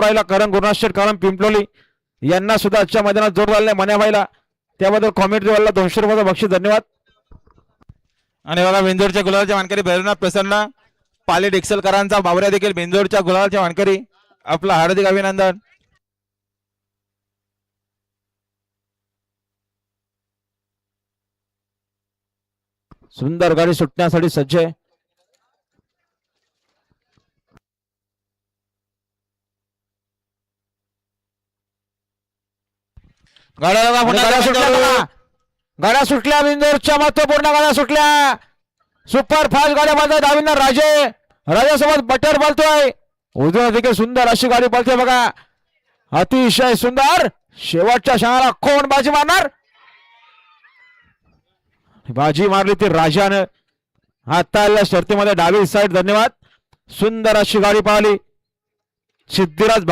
राहिला करण गुरुनाथ करण पिंपलोली यांना सुद्धा आजच्या मैदानात जोर झाले मन्याबाईला त्याबद्दल कॉमेंट्री वाला 200 रुपयाचा बक्षीस धन्यवाद. आणि बघा बिंदोडच्या गुलालच्या मानकरी भैरवनाथ प्रसन्न पाली डिक्सलकरांचा बाबऱ्या देखील बिंदोडच्या गुलालच्या मानकरी आपला हार्दिक अभिनंदन. सुंदर गाडी सुटण्यासाठी सज्ज आहे. गाड्या सुटल्या बिंदोरच्या महत्वपूर्ण गाड्या सुटल्या. सुपर फास्ट गाड्या बांधतात डावींना राजासोबत बटर बोलतोय उजव्या देखील सुंदर अशी गाडी बोलते बघा. अतिशय सुंदर शेवटच्या क्षणाला कोण बाजी मारणार. बाजी मारली ती राजानं आता शर्तीमध्ये डावी साईड. धन्यवाद. सुंदर अशी गाडी पाहिली सिद्धिराज